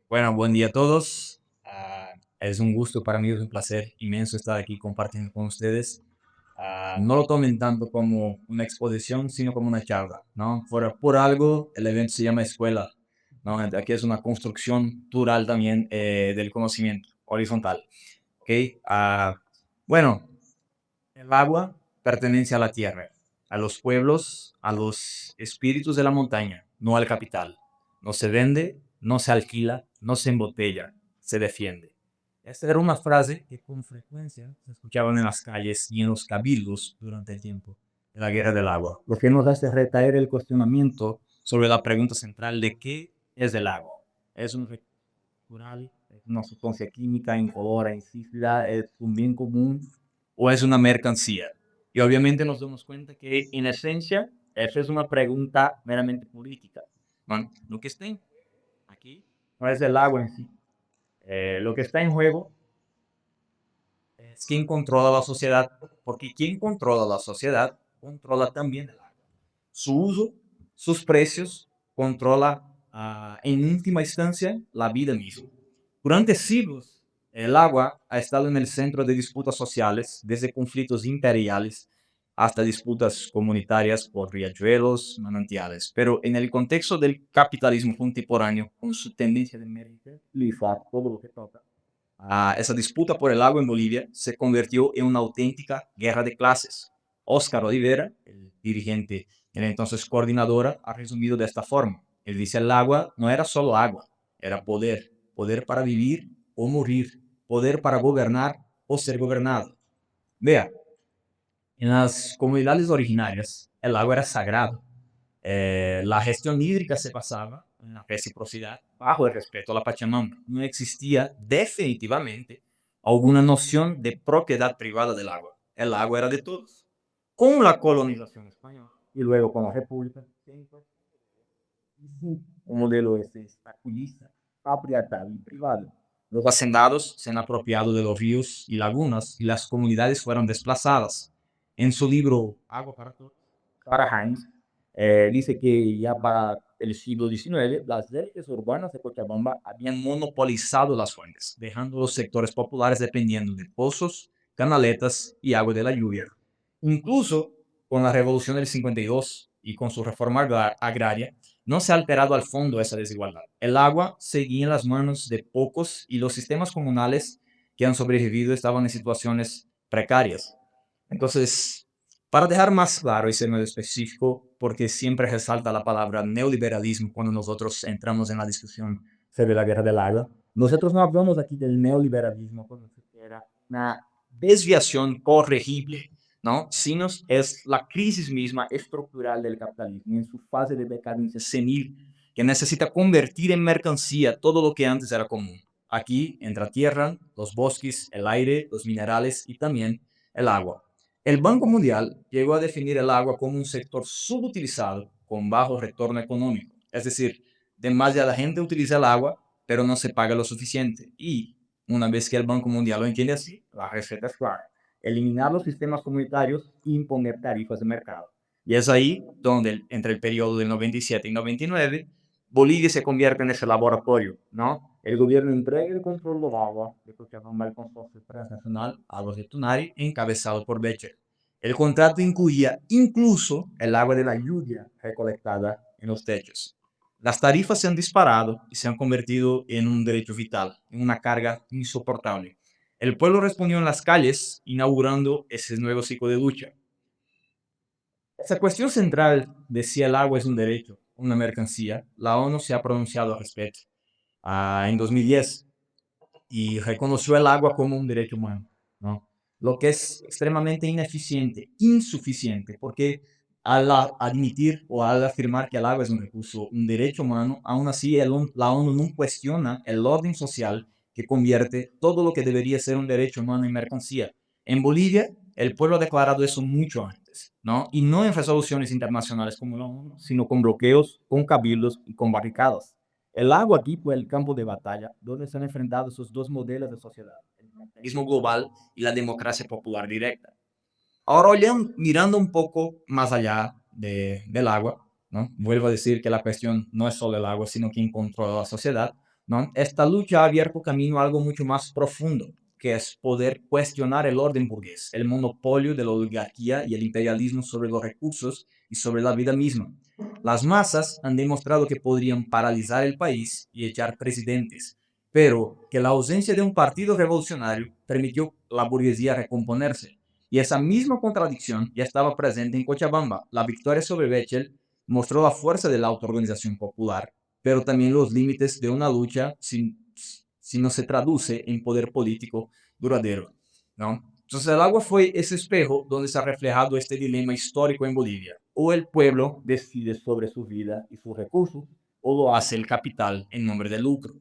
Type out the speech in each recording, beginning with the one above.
Bueno, buen día a todos. Es un gusto para mí, es un placer inmenso estar aquí compartiendo con ustedes. No lo tomen tanto como una exposición, sino como una charla, ¿no? Por algo, el evento se llama escuela, ¿no? Aquí es una construcción plural también del conocimiento, horizontal, ¿ok? Bueno, el agua pertenece a la tierra, a los pueblos, a los espíritus de la montaña, no al capital. No se vende, no se alquila, no se embotella, se defiende. Esta era una frase que con frecuencia se escuchaban en las calles y en los cabildos durante el tiempo de la Guerra del Agua, lo que nos hace retraer el cuestionamiento sobre la pregunta central de qué es el agua. ¿Es un recurso natural? ¿Es una sustancia química incolora, insípida? ¿Es un bien común o es una mercancía? Y obviamente nos damos cuenta que en esencia esa es una pregunta meramente política. ¿No? Lo que está aquí no es el agua en sí. Lo que está en juego es quién controla la sociedad, porque quien controla la sociedad controla también el agua. Su uso, sus precios, controla en última instancia la vida misma. Durante siglos, el agua ha estado en el centro de disputas sociales, desde conflictos imperiales hasta disputas comunitarias por riachuelos, manantiales. Pero en el contexto del capitalismo contemporáneo, con su tendencia de mercantilizar todo lo que toca, esa disputa por el agua en Bolivia se convirtió en una auténtica guerra de clases. Óscar Olivera, el dirigente y la entonces coordinadora, ha resumido de esta forma. Él dice, el agua no era solo agua, era poder. Poder para vivir o morir. Poder para gobernar o ser gobernado. Vea, en las comunidades originarias, el agua era sagrado. La gestión hídrica se basaba en la reciprocidad bajo el respeto a la Pachamama. No existía definitivamente alguna noción de propiedad privada del agua. El agua era de todos. Con la colonización española y luego con la República, un modelo estatista, patriarcal y privado. Los hacendados se han apropiado de los ríos y lagunas y las comunidades fueron desplazadas. En su libro Agua para Todos, Sarah Hines dice que ya para el siglo XIX las élites urbanas de Cochabamba habían monopolizado las fuentes, dejando los sectores populares dependiendo de pozos, canaletas y agua de la lluvia. Incluso con la revolución del 52 y con su reforma agraria, no se ha alterado al fondo esa desigualdad. El agua seguía en las manos de pocos y los sistemas comunales que han sobrevivido estaban en situaciones precarias. Entonces, para dejar más claro y ser más específico, porque siempre resalta la palabra neoliberalismo cuando nosotros entramos en la discusión sobre la guerra del agua, nosotros no hablamos aquí del neoliberalismo como si fuera una desviación corregible, ¿no? Sino es la crisis misma estructural del capitalismo en su fase de decadencia senil que necesita convertir en mercancía todo lo que antes era común. Aquí entra tierra, los bosques, el aire, los minerales y también el agua. El Banco Mundial llegó a definir el agua como un sector subutilizado con bajo retorno económico. Es decir, demasiada gente utiliza el agua, pero no se paga lo suficiente. Y una vez que el Banco Mundial lo entiende así, la receta es clara: eliminar los sistemas comunitarios e imponer tarifas de mercado. Y es ahí donde, entre el periodo del 97 y 99, Bolivia se convierte en ese laboratorio, ¿no? El gobierno entrega el control del agua de Cochabamba al Consorcio Transnacional Aguas de Tunari, encabezado por Becher. El contrato incluía incluso el agua de la lluvia recolectada en los techos. Las tarifas se han disparado y se han convertido en un derecho vital, en una carga insoportable. El pueblo respondió en las calles, inaugurando ese nuevo ciclo de lucha. Esa cuestión central de si el agua es un derecho, una mercancía, la ONU se ha pronunciado al respecto en 2010 y reconoció el agua como un derecho humano, ¿no? Lo que es extremadamente ineficiente, insuficiente, porque al admitir o al afirmar que el agua es un recurso, un derecho humano, aún así la ONU no cuestiona el orden social que convierte todo lo que debería ser un derecho humano en mercancía. En Bolivia, el pueblo ha declarado eso mucho antes, ¿no? Y no en resoluciones internacionales como la ONU, sino con bloqueos, con cabildos y con barricadas. El agua aquí fue el campo de batalla donde se han enfrentado esos dos modelos de sociedad, el capitalismo global y la democracia popular directa. Ahora, mirando un poco más allá del agua, ¿no? Vuelvo a decir que la cuestión no es solo el agua, sino quien controla la sociedad. ¿no? Esta lucha ha abierto camino a algo mucho más profundo, que es poder cuestionar el orden burgués, el monopolio de la oligarquía y el imperialismo sobre los recursos y sobre la vida misma. Las masas han demostrado que podrían paralizar el país y echar presidentes, pero que la ausencia de un partido revolucionario permitió a la burguesía recomponerse. Y esa misma contradicción ya estaba presente en Cochabamba. La victoria sobre Bechel mostró la fuerza de la autoorganización popular, pero también los límites de una lucha si no se traduce en poder político duradero, ¿no? Entonces el agua fue ese espejo donde se ha reflejado este dilema histórico en Bolivia. O el pueblo decide sobre su vida y sus recursos, o lo hace el capital en nombre del lucro.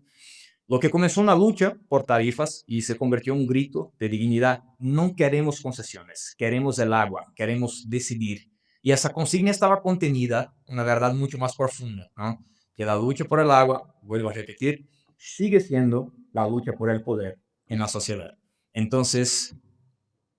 Lo que comenzó una lucha por tarifas y se convirtió en un grito de dignidad. No queremos concesiones, queremos el agua, queremos decidir. Y esa consigna estaba contenida en una verdad mucho más profunda, ¿no? Que la lucha por el agua, vuelvo a repetir, sigue siendo la lucha por el poder en la sociedad. Entonces,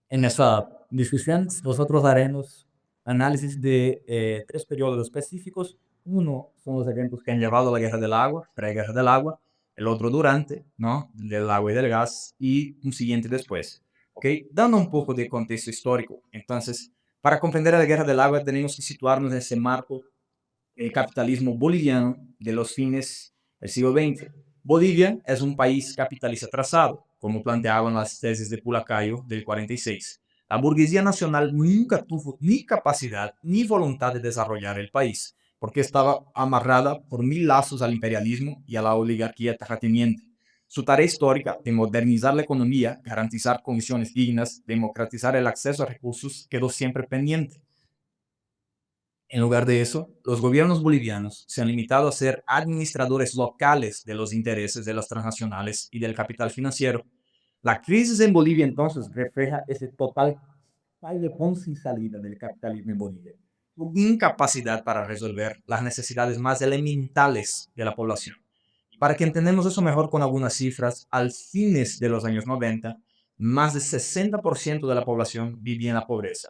en esta discusión nosotros haremos análisis de tres periodos específicos. Uno son los eventos que han llevado a la guerra del agua, preguerra del agua, el otro durante, ¿no? Del agua y del gas, y un siguiente después. ¿Ok? Dando un poco de contexto histórico. Entonces, para comprender la guerra del agua tenemos que situarnos en ese marco el capitalismo boliviano de los fines del siglo XX. Bolivia es un país capitalista trazado, como planteaban las tesis de Pulacayo del 46. La burguesía nacional nunca tuvo ni capacidad ni voluntad de desarrollar el país, porque estaba amarrada por mil lazos al imperialismo y a la oligarquía terrateniente. Su tarea histórica de modernizar la economía, garantizar condiciones dignas, democratizar el acceso a recursos, quedó siempre pendiente. En lugar de eso, los gobiernos bolivianos se han limitado a ser administradores locales de los intereses de las transnacionales y del capital financiero. La crisis en Bolivia entonces refleja ese total de sin salida del capitalismo en Bolivia, su incapacidad para resolver las necesidades más elementales de la población. Para que entendamos eso mejor con algunas cifras, al fines de los años 90, más del 60% de la población vivía en la pobreza.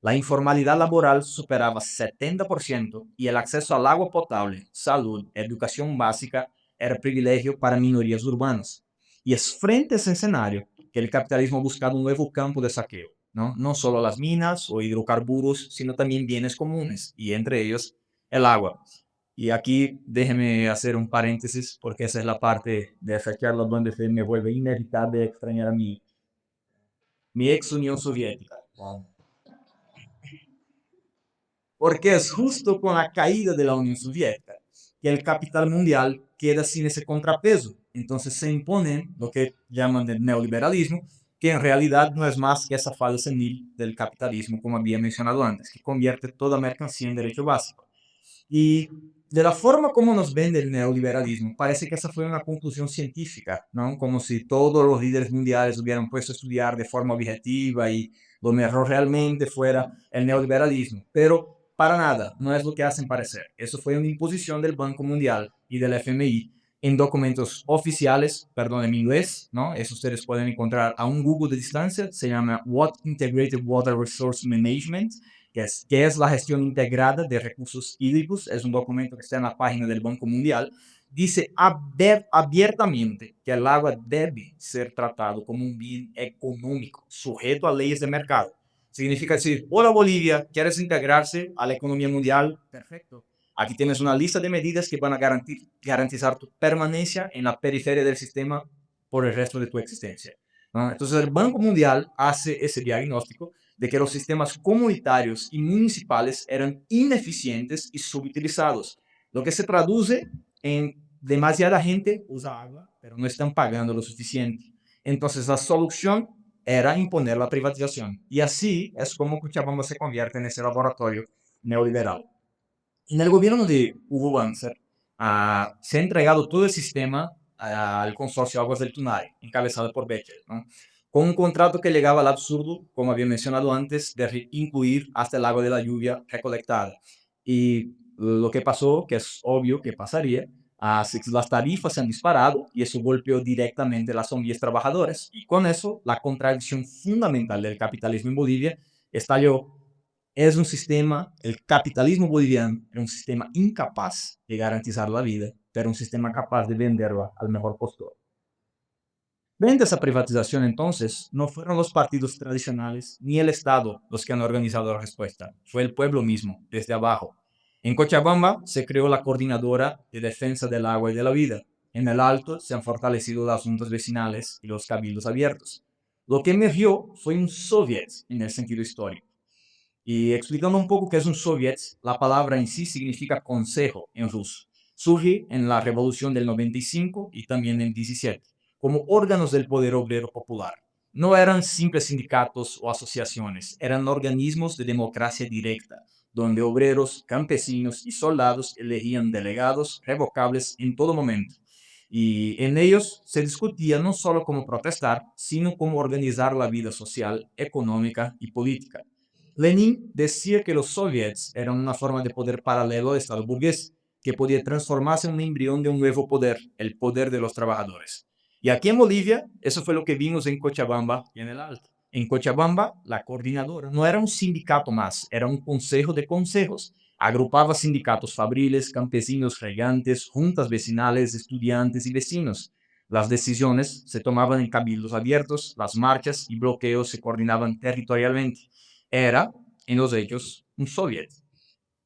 La informalidad laboral superaba 70% y el acceso al agua potable, salud, educación básica era privilegio para minorías urbanas. Y es frente a ese escenario que el capitalismo ha buscado un nuevo campo de saqueo, ¿no? No solo las minas o hidrocarburos, sino también bienes comunes, y entre ellos el agua. Y aquí déjeme hacer un paréntesis, porque esa es la parte de esa charla donde se me vuelve inevitable extrañar a mi ex Unión Soviética. Wow. Porque es justo con la caída de la Unión Soviética que el capital mundial queda sin ese contrapeso. Entonces se impone lo que llaman el neoliberalismo, que en realidad no es más que esa falla senil del capitalismo, como había mencionado antes, que convierte toda mercancía en derecho básico. Y de la forma como nos vende el neoliberalismo, parece que esa fue una conclusión científica, ¿no? Como si todos los líderes mundiales hubieran puesto a estudiar de forma objetiva y lo mejor realmente fuera el neoliberalismo. Pero para nada, no es lo que hacen parecer. Eso fue una imposición del Banco Mundial y del FMI en documentos oficiales, perdón, en inglés, ¿no? Eso ustedes pueden encontrar a un Google de distancia, se llama What Integrated Water Resource Management, que es la gestión integrada de recursos hídricos, es un documento que está en la página del Banco Mundial, dice abiertamente que el agua debe ser tratado como un bien económico, sujeto a leyes de mercado. Significa decir, hola Bolivia, ¿quieres integrarse a la economía mundial? Perfecto. Aquí tienes una lista de medidas que van a garantizar tu permanencia en la periferia del sistema por el resto de tu existencia, ¿no? Entonces el Banco Mundial hace ese diagnóstico de que los sistemas comunitarios y municipales eran ineficientes y subutilizados, lo que se traduce en demasiada gente usa agua, pero no están pagando lo suficiente. Entonces la solución era imponer la privatización. Y así es como Cochabamba se convierte en ese laboratorio neoliberal. En el gobierno de Hugo Banzer se ha entregado todo el sistema al consorcio Aguas del Tunari, encabezado por Becher, ¿no? Con un contrato que llegaba al absurdo, como había mencionado antes, de incluir hasta el agua de la lluvia recolectada. Y lo que pasó, que es obvio que pasaría, las tarifas se han disparado y eso golpeó directamente a las familias trabajadoras. Y con eso, la contradicción fundamental del capitalismo en Bolivia estalló. El capitalismo boliviano era un sistema incapaz de garantizar la vida pero un sistema capaz de venderla al mejor postor. Frente a esa privatización, entonces, no fueron los partidos tradicionales ni el Estado los que han organizado la respuesta, fue el pueblo mismo, desde abajo. En Cochabamba se creó la Coordinadora de Defensa del Agua y de la Vida. En el Alto se han fortalecido las juntas vecinales y los cabildos abiertos. Lo que emergió fue un soviet en el sentido histórico. Y explicando un poco qué es un soviet, la palabra en sí significa consejo en ruso. Surge en la Revolución del 95 y también en 17, como órganos del poder obrero popular. No eran simples sindicatos o asociaciones, eran organismos de democracia directa, donde obreros, campesinos y soldados elegían delegados revocables en todo momento. Y en ellos se discutía no solo cómo protestar, sino cómo organizar la vida social, económica y política. Lenin decía que los soviets eran una forma de poder paralelo al Estado burgués, que podía transformarse en un embrión de un nuevo poder, el poder de los trabajadores. Y aquí en Bolivia, eso fue lo que vimos en Cochabamba y en el Alto. En Cochabamba, la coordinadora no era un sindicato más, era un consejo de consejos. Agrupaba sindicatos fabriles, campesinos, regantes, juntas vecinales, estudiantes y vecinos. Las decisiones se tomaban en cabildos abiertos, las marchas y bloqueos se coordinaban territorialmente. Era, en los hechos, un soviet.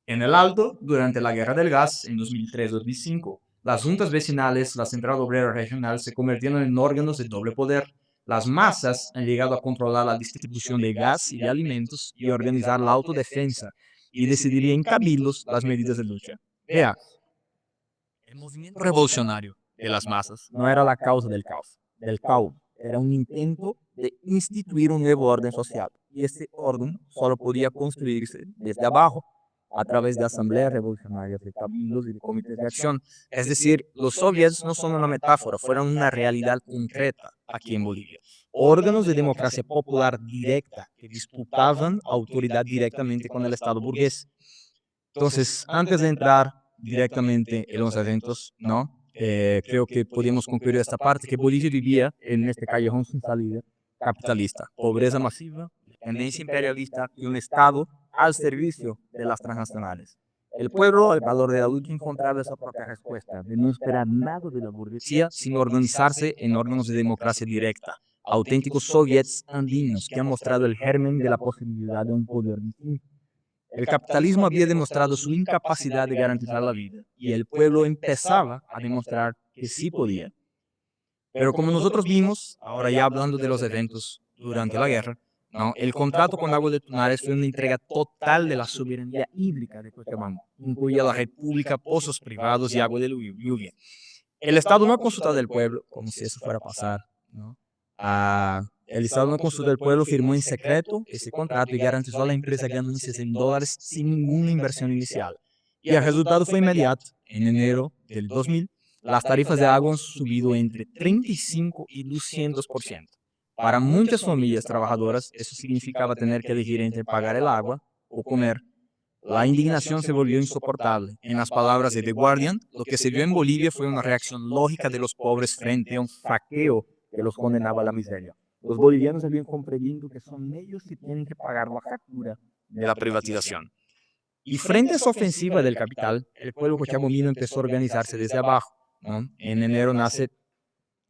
En el Alto, durante la Guerra del Gas, en 2003-2005, las juntas vecinales, la Central Obrera Regional se convirtieron en órganos de doble poder. Las masas han llegado a controlar la distribución de gas y de alimentos y organizar la autodefensa y decidir en cabildos las medidas de lucha. Vea, el movimiento revolucionario de las masas no era la causa del caos, era un intento de instituir un nuevo orden social. Y este orden solo podía construirse desde abajo, a través de asambleas revolucionarias, de cabildos y de comités de acción. Es decir, los soviets no son una metáfora, fueron una realidad concreta aquí en Bolivia. Órganos de democracia popular directa que disputaban autoridad directamente con el Estado burgués. Entonces, antes de entrar directamente en los eventos, ¿no? Creo que podemos concluir esta parte, que Bolivia vivía en este callejón sin salida capitalista, pobreza masiva, dependencia imperialista y un Estado al servicio de las transnacionales. El pueblo, al valor de la lucha, encontraba esa propia respuesta, de no esperar nada de la burguesía, sino organizarse en órganos de democracia directa, auténticos soviets andinos que han mostrado el germen de la posibilidad de un poder distinto. El capitalismo había demostrado su incapacidad de garantizar la vida y el pueblo empezaba a demostrar que sí podía. Pero como nosotros vimos, ahora ya hablando de los eventos durante la guerra, ¿no? El contrato con Agua de Tunares fue una entrega total de la soberanía hídrica de Cochabamba. Incluía la red pública, pozos privados y agua de lluvia. El Estado no consultó del pueblo, como si eso fuera a pasar, ¿no? El Estado no consultó del pueblo, firmó en secreto ese contrato y garantizó a la empresa ganancias en dólares sin ninguna inversión inicial. Y el resultado fue inmediato. En enero del 2000, las tarifas de agua han subido entre 35 y 200%. Para muchas familias trabajadoras, eso significaba tener que elegir entre pagar el agua o comer. La indignación se volvió insoportable. En las palabras de The Guardian, lo que se vio en Bolivia fue una reacción lógica de los pobres frente a un saqueo que los condenaba a la miseria. Los bolivianos habían comprendido que son ellos que tienen que pagar la factura de la privatización. Y frente a esa ofensiva del capital, el pueblo cochabambino empezó a organizarse desde abajo, ¿no? En enero nace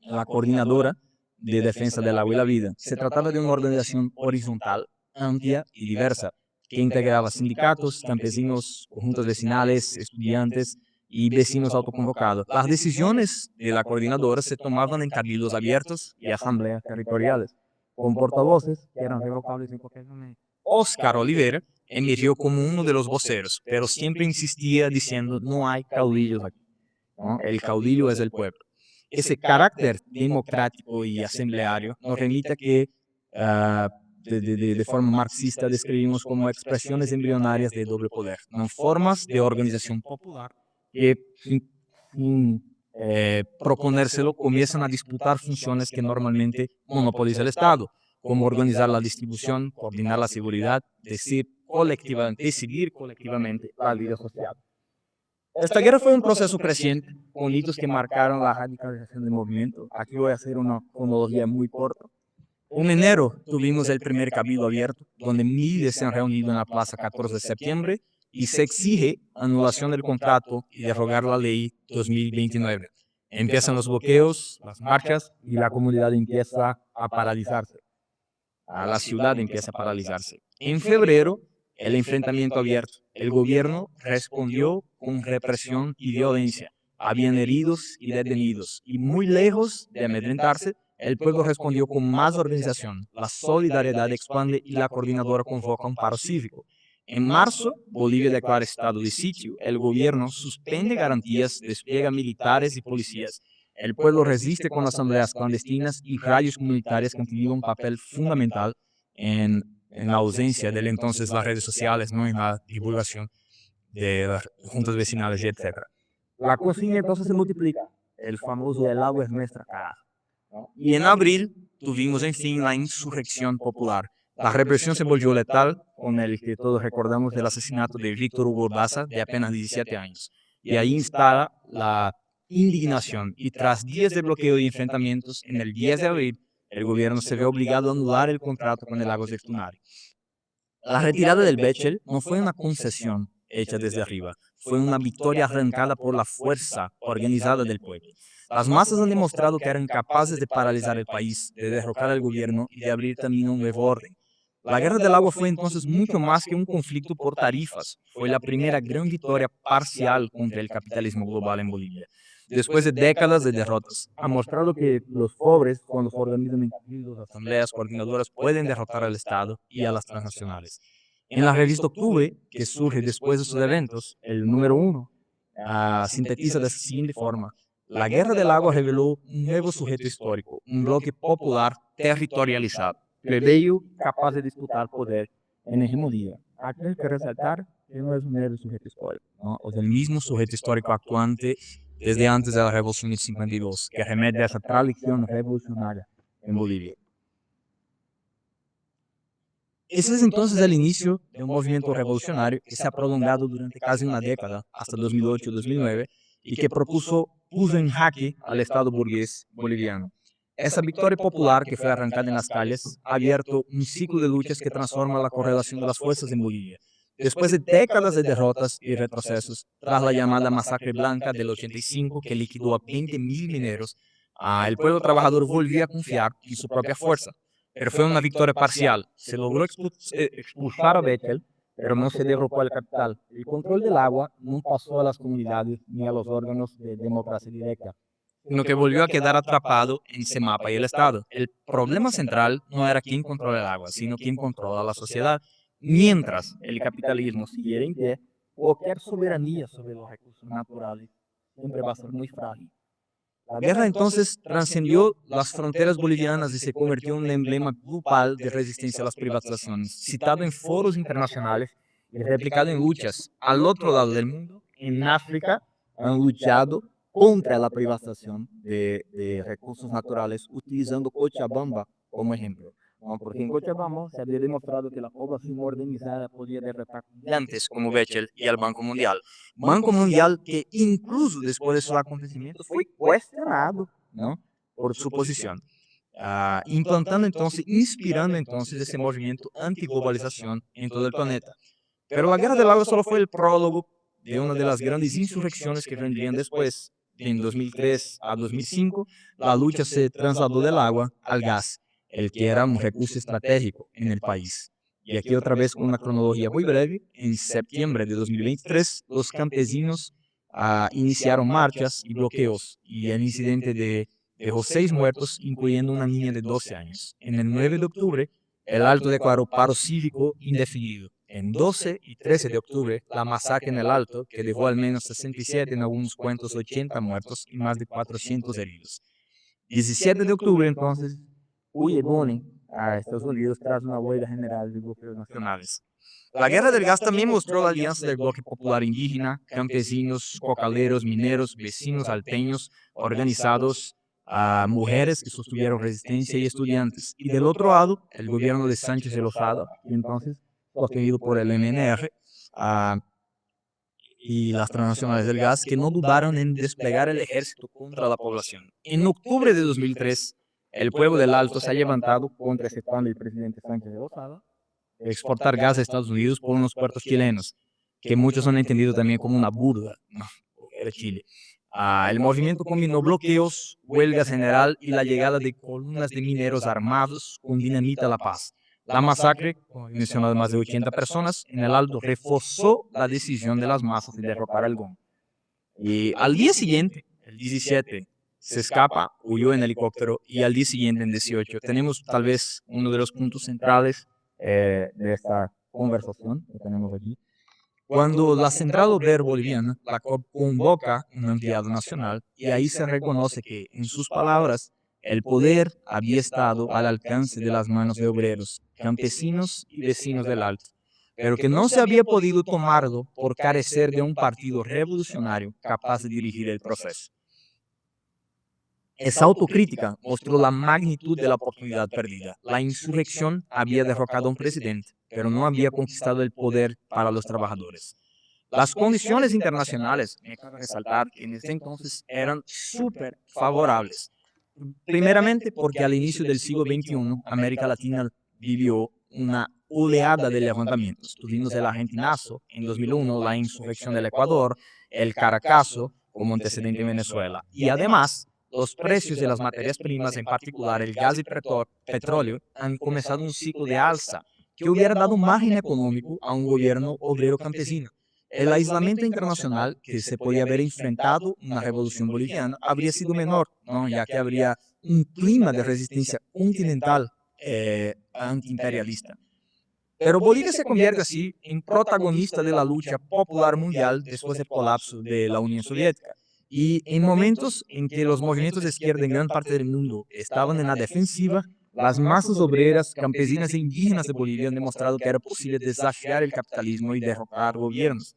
la Coordinadora de Defensa del Agua y la Vida. Se trataba de una organización horizontal, amplia y diversa, que integraba sindicatos, campesinos, conjuntos vecinales, estudiantes y vecinos autoconvocados. Las decisiones de la coordinadora se tomaban en cabildos abiertos y asambleas territoriales, con portavoces que eran revocables en cualquier momento. Oscar Olivera emergió como uno de los voceros, pero siempre insistía diciendo: no hay caudillos aquí, ¿no? El caudillo es el pueblo. Ese carácter democrático y asambleario nos remite a que de forma marxista describimos como expresiones embrionarias de doble poder, ¿no? Formas de organización popular que sin proponérselo comienzan a disputar funciones que normalmente monopoliza el Estado, como organizar la distribución, coordinar la seguridad, decidir colectivamente la vida social. Esta guerra fue un proceso creciente, con hitos que marcaron la radicalización del movimiento. Aquí voy a hacer una cronología muy corta. En enero tuvimos el primer cabildo abierto, donde miles se han reunido en la plaza 14 de septiembre y se exige anulación del contrato y derogar la ley 2029. Empiezan los bloqueos, las marchas y la comunidad empieza a paralizarse. La ciudad empieza a paralizarse. En febrero, el enfrentamiento abierto. El gobierno respondió con represión y violencia. Habían heridos y detenidos. Y muy lejos de amedrentarse, el pueblo respondió con más organización. La solidaridad expande y la coordinadora convoca un paro cívico. En marzo, Bolivia declara estado de sitio. El gobierno suspende garantías, despliega militares y policías. El pueblo resiste con asambleas clandestinas y radios comunitarias que han tenido un papel fundamental en la ausencia de entonces las redes sociales, ¿no? En la divulgación de las juntas vecinales, y etc. La cocina entonces se multiplica. El famoso "el agua es nuestra casa", ¿no? Y en abril tuvimos, en fin, la insurrección popular. La represión se volvió letal con el que todos recordamos del asesinato de Víctor Hugo Urbaza, de apenas 17 años. Y ahí instala la indignación. Y tras días de bloqueo y enfrentamientos, en el 10 de abril, el gobierno se ve obligado a anular el contrato con el Lagos de Tunari. La retirada del Bechel no fue una concesión hecha desde arriba, fue una victoria arrancada por la fuerza organizada del pueblo. Las masas han demostrado que eran capaces de paralizar el país, de derrocar al gobierno y de abrir camino a un nuevo orden. La Guerra del Agua fue entonces mucho más que un conflicto por tarifas. Fue la primera gran victoria parcial contra el capitalismo global en Bolivia. Después de décadas de derrotas, ha mostrado que los pobres, cuando se organizan en cabildos, asambleas, coordinadoras, pueden derrotar al Estado y a las transnacionales. En la revista Octubre, que surge después de sus eventos, el número 1 sintetiza de la siguiente forma: la Guerra del Agua reveló un nuevo sujeto histórico, un bloque popular territorializado, plebeyo capaz de disputar poder en hegemonía. Aquí hay que resaltar que no es un mero sujeto histórico, ¿no? O sea, el mismo sujeto histórico actuante desde antes de la Revolución de 52, que remete a esa tradición revolucionaria en Bolivia. Ese es entonces el inicio de un movimiento revolucionario que se ha prolongado durante casi una década, hasta 2008-2009, y que puso en jaque al Estado burgués boliviano. Esa victoria popular que fue arrancada en las calles ha abierto un ciclo de luchas que transforma la correlación de las fuerzas en Bolivia. Después de décadas de derrotas y retrocesos, tras la llamada masacre blanca del 85 que liquidó a 20.000 mineros, el pueblo trabajador volvió a confiar en su propia fuerza. Pero fue una victoria parcial. Se logró expulsar a Bechel, pero no se derrocó al capital. El control del agua no pasó a las comunidades ni a los órganos de democracia directa, sino que volvió a quedar atrapado en CEMAPA y el Estado. El problema central no era quién controla el agua, sino quién controla la sociedad. Mientras el capitalismo siguiera en pie, cualquier soberanía sobre los recursos naturales siempre va a ser muy frágil. La guerra entonces trascendió las fronteras bolivianas y se convirtió en un emblema global de resistencia a las privatizaciones, citado en foros internacionales y replicado en luchas al otro lado del mundo. En África han luchado contra la privatización de recursos naturales utilizando Cochabamba como ejemplo, ¿no? Porque en Cochabamba se había demostrado que la población organizada podía derrotar gigantes como Bechel y el Banco Mundial. Banco Mundial que incluso después de sus acontecimientos fue cuestionado, ¿no? Por su posición. Implantando entonces, inspirando entonces ese movimiento antiglobalización en todo el planeta. Pero la Guerra del Agua solo fue el prólogo de una de las grandes insurrecciones que vendrían después. En 2003 a 2005, la lucha se trasladó del agua al gas, el que era un recurso estratégico en el país. Y aquí otra vez con una cronología muy breve, en septiembre de 2023, los campesinos iniciaron marchas y bloqueos, y el incidente dejó 6 muertos, incluyendo una niña de 12 años. En el 9 de octubre, el Alto declaró paro cívico indefinido. En 12 y 13 de octubre, la masacre en el Alto, que dejó al menos 67, en algunos cuentos 80 muertos y más de 400 heridos. 17 de octubre, entonces, huye Boni a Estados Unidos tras una huelga general de bloqueos nacionales. La Guerra del Gas también mostró la alianza del bloque popular indígena, campesinos, cocaleros, mineros, vecinos alteños, organizados, mujeres que sostuvieron resistencia y estudiantes. Y del otro lado, el gobierno de Sánchez de Lozada, entonces sostenido por el MNR, y las transnacionales del gas, que no dudaron en desplegar el ejército contra la población. En octubre de 2003, el pueblo del Alto se ha levantado contra ese plan del presidente Sánchez de Lozada de exportar gas a Estados Unidos por unos puertos chilenos, que muchos han entendido también como una burla, ¿no? Porque era Chile. El movimiento combinó bloqueos, huelga general y la llegada de columnas de mineros armados con dinamita a La Paz. La masacre, como he mencionado, de más de 80 personas en el Alto, reforzó la decisión de las masas de derrocar al GOM. Y al día siguiente, el 17, se escapa, huyó en helicóptero, y al día siguiente, en 18, tenemos tal vez uno de los puntos centrales de esta conversación que tenemos aquí. Cuando la Central Obrera Boliviana, la COP, convoca un enviado nacional, y ahí se reconoce que, en sus palabras, el poder había estado al alcance de las manos de obreros, campesinos y vecinos del Alto, pero que no se había podido tomarlo por carecer de un partido revolucionario capaz de dirigir el proceso. Esa autocrítica mostró la magnitud de la oportunidad perdida. La insurrección había derrocado a un presidente, pero no había conquistado el poder para los trabajadores. Las condiciones internacionales, me cabe resaltar, que en ese entonces eran súper favorables. Primeramente porque al inicio del siglo XXI, América Latina vivió una oleada de levantamientos. Tuvimos el argentinazo en 2001, la insurrección del Ecuador, el Caracazo como antecedente en Venezuela. Y además, los precios de las materias primas, en particular el gas y petróleo, han comenzado un ciclo de alza que hubiera dado margen económico a un gobierno obrero campesino. El aislamiento internacional que se podía haber enfrentado una revolución boliviana habría sido menor, ¿no? Ya que habría un clima de resistencia continental antiimperialista. Pero Bolivia se convierte así en protagonista de la lucha popular mundial después del colapso de la Unión Soviética. Y en momentos en que los movimientos de izquierda en gran parte del mundo estaban en la defensiva, las masas obreras, campesinas e indígenas de Bolivia han demostrado que era posible desafiar el capitalismo y derrocar gobiernos.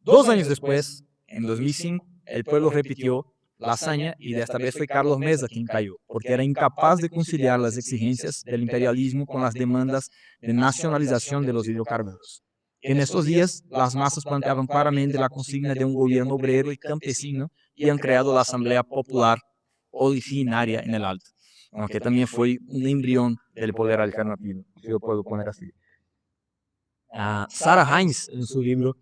2 años después, en 2005, el pueblo repitió la hazaña, y de esta vez fue Carlos Mesa quien cayó, porque era incapaz de conciliar las exigencias del imperialismo con las demandas de nacionalización de los hidrocarburos. En estos días, las masas planteaban claramente la consigna de un gobierno obrero y campesino, y han creado la Asamblea Popular Originaria en el Alto, aunque también fue un embrión del poder alternativo, si lo puedo poner así. Sarah Hines, en su libro,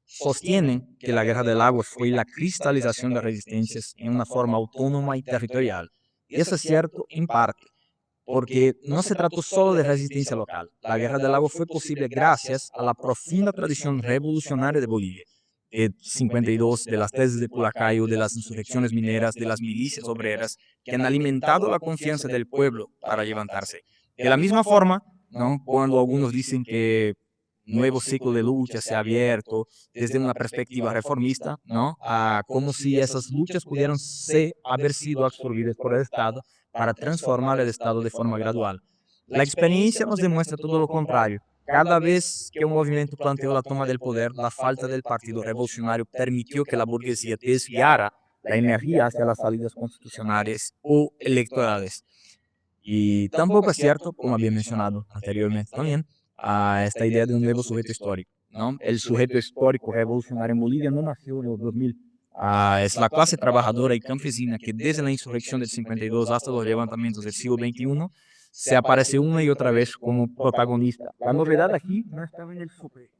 sostienen que la Guerra del Agua fue la cristalización de resistencias en una forma autónoma y territorial. Y eso es cierto en parte, porque no se trató solo de resistencia local. La Guerra del Agua fue posible gracias a la profunda tradición revolucionaria de Bolivia, de 52, de las tesis de Pulacayo, de las insurrecciones mineras, de las milicias obreras, que han alimentado la confianza del pueblo para levantarse. De la misma forma, ¿no? Cuando algunos dicen que nuevo ciclo de lucha se ha abierto desde una perspectiva reformista, ¿no? Como si esas luchas pudieran haber sido absorbidas por el Estado para transformar el Estado de forma gradual. La experiencia nos demuestra todo lo contrario. Cada vez que un movimiento planteó la toma del poder, la falta del partido revolucionario permitió que la burguesía desviara la energía hacia las salidas constitucionales o electorales. Y tampoco es cierto, como había mencionado anteriormente también, a esta idea de un nuevo sujeto histórico, ¿no? El sujeto histórico revolucionario en Bolivia no nació en los 2000. Es la clase trabajadora y campesina que desde la insurrección del 52 hasta los levantamientos del siglo XXI se aparece una y otra vez como protagonista. La novedad aquí no estaba en el sujeto,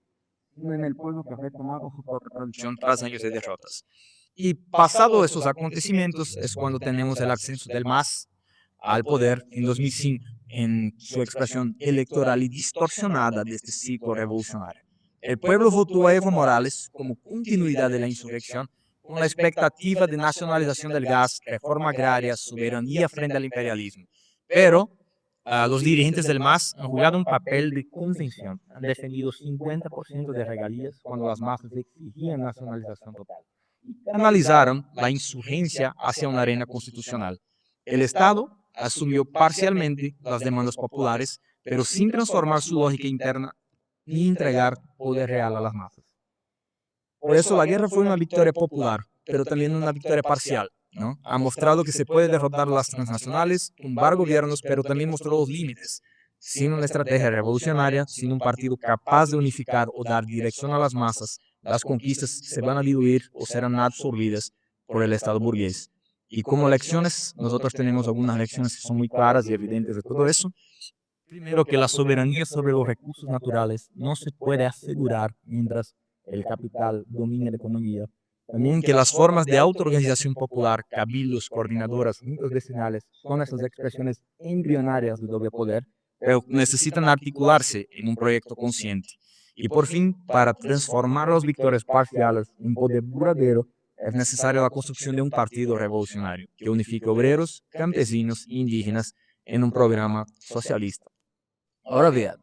sino en el pueblo que había tomado su propia tradición tras años de derrotas. Y pasado esos acontecimientos es cuando tenemos el ascenso del MAS al poder en 2005, en su expresión electoral y distorsionada de este ciclo revolucionario. El pueblo votó a Evo Morales como continuidad de la insurrección, con la expectativa de nacionalización del gas, reforma agraria, soberanía frente al imperialismo. Pero los dirigentes del MAS han jugado un papel de contención, han defendido 50% de regalías cuando las masas exigían nacionalización total. Canalizaron la insurgencia hacia una arena constitucional. El Estado asumió parcialmente las demandas populares, pero sin transformar su lógica interna ni entregar poder real a las masas. Por eso la guerra fue una victoria popular, pero también una victoria parcial, ¿no? Ha mostrado que se puede derrotar a las transnacionales, tumbar gobiernos, pero también mostró los límites. Sin una estrategia revolucionaria, sin un partido capaz de unificar o dar dirección a las masas, las conquistas se van a diluir o serán absorbidas por el Estado burgués. Y como lecciones, nosotros tenemos algunas lecciones que son muy claras y evidentes de todo eso. Primero, que la soberanía sobre los recursos naturales no se puede asegurar mientras el capital domine la economía. También que las formas de autoorganización popular, cabildos, coordinadoras, juntas vecinales, son esas expresiones embrionarias de doble poder, pero necesitan articularse en un proyecto consciente. Y por fin, para transformar las victorias parciales en poder duradero, es necesaria la construcción de un partido revolucionario que unifique obreros, campesinos e indígenas en un programa socialista. Ahora vean,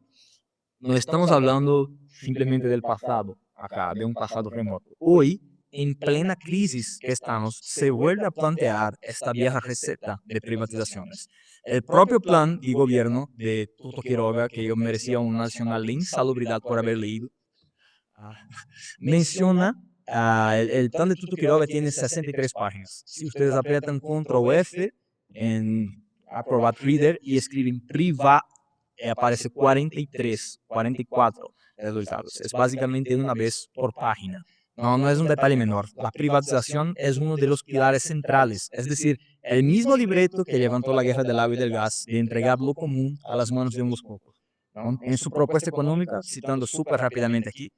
no estamos hablando simplemente del pasado, acá, de un pasado remoto. Hoy, en plena crisis que estamos, se vuelve a plantear esta vieja receta de privatizaciones. El propio plan y gobierno de Tuto Quiroga, que yo merecía un nacional de insalubridad por haber leído, ah, menciona, el plan de Tuto Quiroga tiene 63 páginas. Si ustedes aprietan Control F en Acrobat Reader y escriben priva, aparece 43, 44 resultados. Es básicamente una vez por página. No, no es un detalle menor. La privatización es uno de los pilares centrales. Es decir, el mismo libreto que levantó la guerra del agua y del gas de entregar lo común a las manos de unos pocos, ¿no? En su propuesta económica, citando súper rápidamente aquí,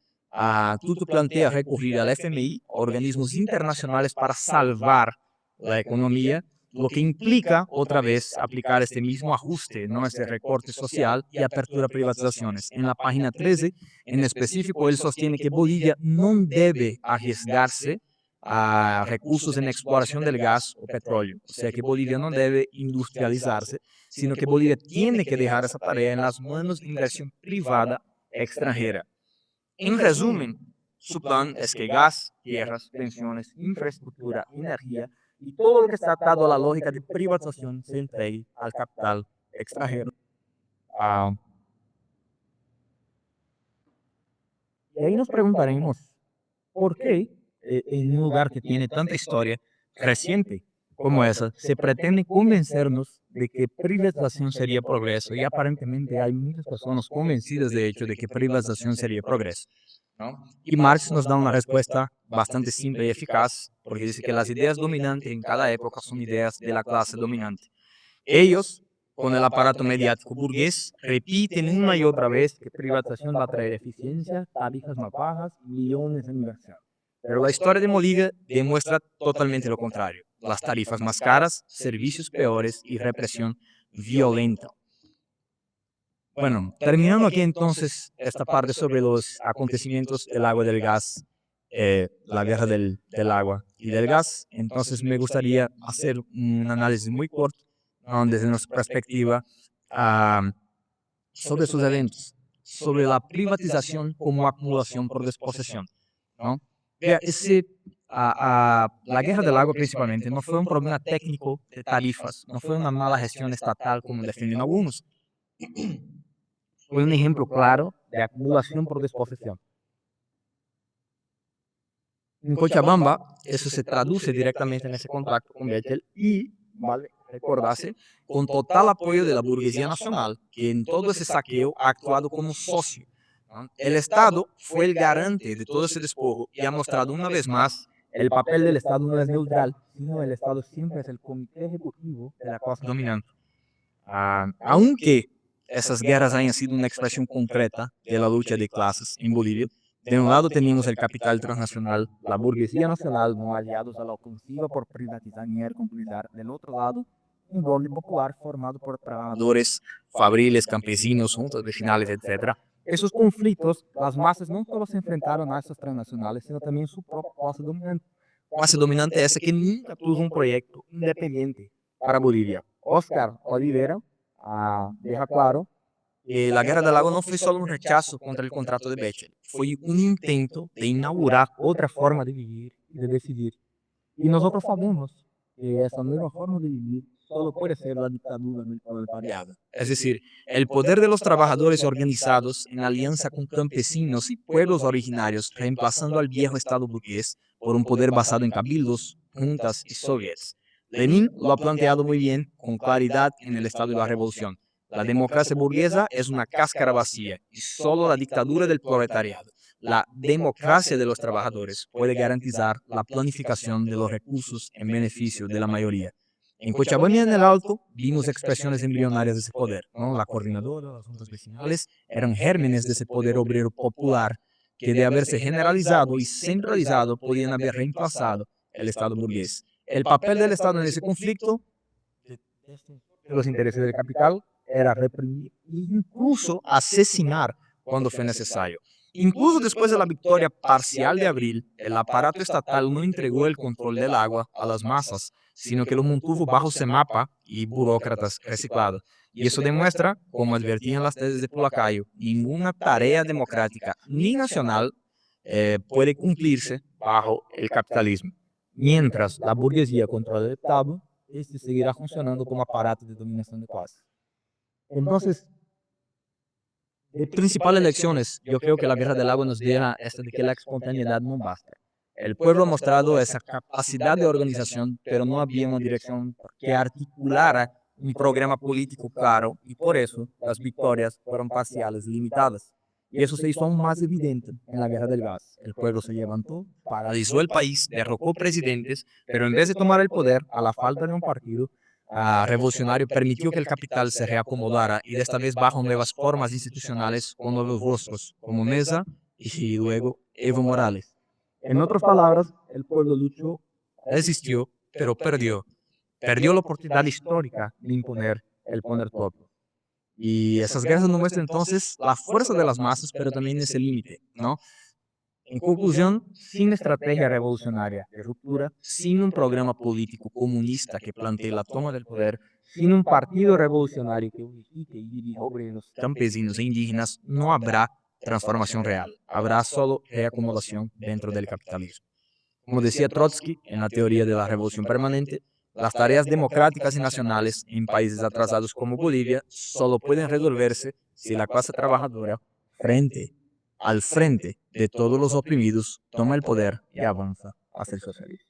Tuto plantea recurrir al FMI, organismos internacionales, para salvar la economía, lo que implica, otra vez, aplicar este mismo ajuste, ¿no? Este recorte social y apertura a privatizaciones. En la página 13, en específico, él sostiene que Bolivia no debe arriesgarse a recursos en exploración del gas o petróleo. O sea, que Bolivia no debe industrializarse, sino que Bolivia tiene que dejar esa tarea en las manos de inversión privada extranjera. En resumen, su plan es que gas, tierras, pensiones, infraestructura, energía y todo lo que está atado a la lógica de privatización se entregue al capital extranjero. Ah, y ahí nos preguntaremos, ¿por qué en un lugar que tiene tanta historia reciente como esa, se pretende convencernos de que privatización sería progreso? Y aparentemente hay muchas personas convencidas, de hecho, de que privatización sería progreso, ¿no? Y Marx nos da una respuesta bastante simple y eficaz, porque dice que las ideas dominantes en cada época son ideas de la clase dominante. Ellos, con el aparato mediático burgués, repiten una y otra vez que privatización va a traer eficiencia, tarifas más bajas y millones de inversión. Pero la historia de Bolivia demuestra totalmente lo contrario. Las tarifas más caras, servicios peores y represión violenta. Bueno, terminando aquí entonces esta parte sobre los acontecimientos del agua y del gas, la guerra del agua y del gas, entonces me gustaría hacer un análisis muy corto, ¿no? Desde nuestra perspectiva, ah, sobre sus eventos, sobre la privatización como acumulación por desposesión, ¿no? Vea, la guerra del agua principalmente no fue un problema técnico de tarifas, no fue una mala gestión estatal como defienden algunos. Fue un ejemplo claro de acumulación por desposesión. En Cochabamba, eso se traduce directamente en ese contrato con Bechtel y, vale recordarse, con total apoyo de la burguesía nacional, que en todo ese saqueo ha actuado como socio, ¿no? El Estado fue el garante de todo ese despojo y ha mostrado una vez más el papel del Estado no es neutral, sino el Estado siempre es el comité ejecutivo de la clase dominante. Aunque esas guerras hayan sido una expresión concreta de la lucha de clases en Bolivia, de un lado teníamos el capital transnacional, la burguesía nacional, no aliados a la ofensiva por privatizar y mercantilizar. Del otro lado, un bloque popular formado por trabajadores, fabriles, campesinos, juntas vecinales, etc. Esos conflictos, las masas no solo se enfrentaron a esas transnacionales, sino también su propia clase dominante. Clase dominante esa que nunca tuvo un proyecto independiente para Bolivia. Oscar Oliveira deja claro que la Guerra del Lago no fue solo un rechazo contra el contrato de Bechtel, fue un intento de inaugurar otra forma de vivir y de decidir. Y nosotros sabemos que esa nueva forma de vivir solo puede ser la dictadura del proletariado. Es decir, el poder de los trabajadores organizados en alianza con campesinos y pueblos originarios, reemplazando al viejo Estado burgués por un poder basado en cabildos, juntas y soviets. Lenin lo ha planteado muy bien, con claridad, en El Estado de la Revolución. La democracia burguesa es una cáscara vacía y solo la dictadura del proletariado, la democracia de los trabajadores, puede garantizar la planificación de los recursos en beneficio de la mayoría. En Cochabamba y en el Alto vimos expresiones embrionarias de ese poder, ¿no? La coordinadora, las juntas vecinales eran gérmenes de ese poder obrero popular que de haberse generalizado y centralizado podían haber reemplazado el Estado burgués. El papel del Estado en ese conflicto de los intereses del capital era reprimir e incluso asesinar cuando fue necesario. Incluso después de la victoria parcial de abril, el aparato estatal no entregó el control del agua a las masas, sino que lo mantuvo bajo CEMAPA y burócratas reciclados. Y eso demuestra, como advertían las tesis de Pulacayo, ninguna tarea democrática ni nacional puede cumplirse bajo el capitalismo. Mientras la burguesía controla el Estado, este seguirá funcionando como aparato de dominación de clases. Entonces, de principales lecciones, yo creo que la Guerra del Agua nos deja esta de que la espontaneidad no basta. El pueblo ha mostrado esa capacidad de organización, pero no había una dirección que articulara un programa político claro y por eso las victorias fueron parciales, limitadas. Y eso se hizo aún más evidente en la Guerra del Gas. El pueblo se levantó, paralizó el país, derrocó presidentes, pero en vez de tomar el poder, a la falta de un partido revolucionario, permitió que el capital se reacomodara y de esta vez bajo nuevas formas institucionales con nuevos rostros, como Mesa y luego Evo Morales. En otras palabras, el pueblo luchó, resistió, pero perdió. Perdió la oportunidad histórica de imponer el poder propio. Y esas guerras nos muestran entonces la fuerza de las masas, pero también ese límite, ¿no? En conclusión, sin estrategia revolucionaria de ruptura, sin un programa político comunista que plantee la toma del poder, sin un partido revolucionario que unifique y dirija obreros, campesinos e indígenas, no habrá transformación real. Habrá solo reacomodación dentro del capitalismo. Como decía Trotsky en la teoría de la revolución permanente, las tareas democráticas y nacionales en países atrasados como Bolivia solo pueden resolverse si la clase trabajadora, al frente de todos los oprimidos, toma el poder y avanza hacia el socialismo.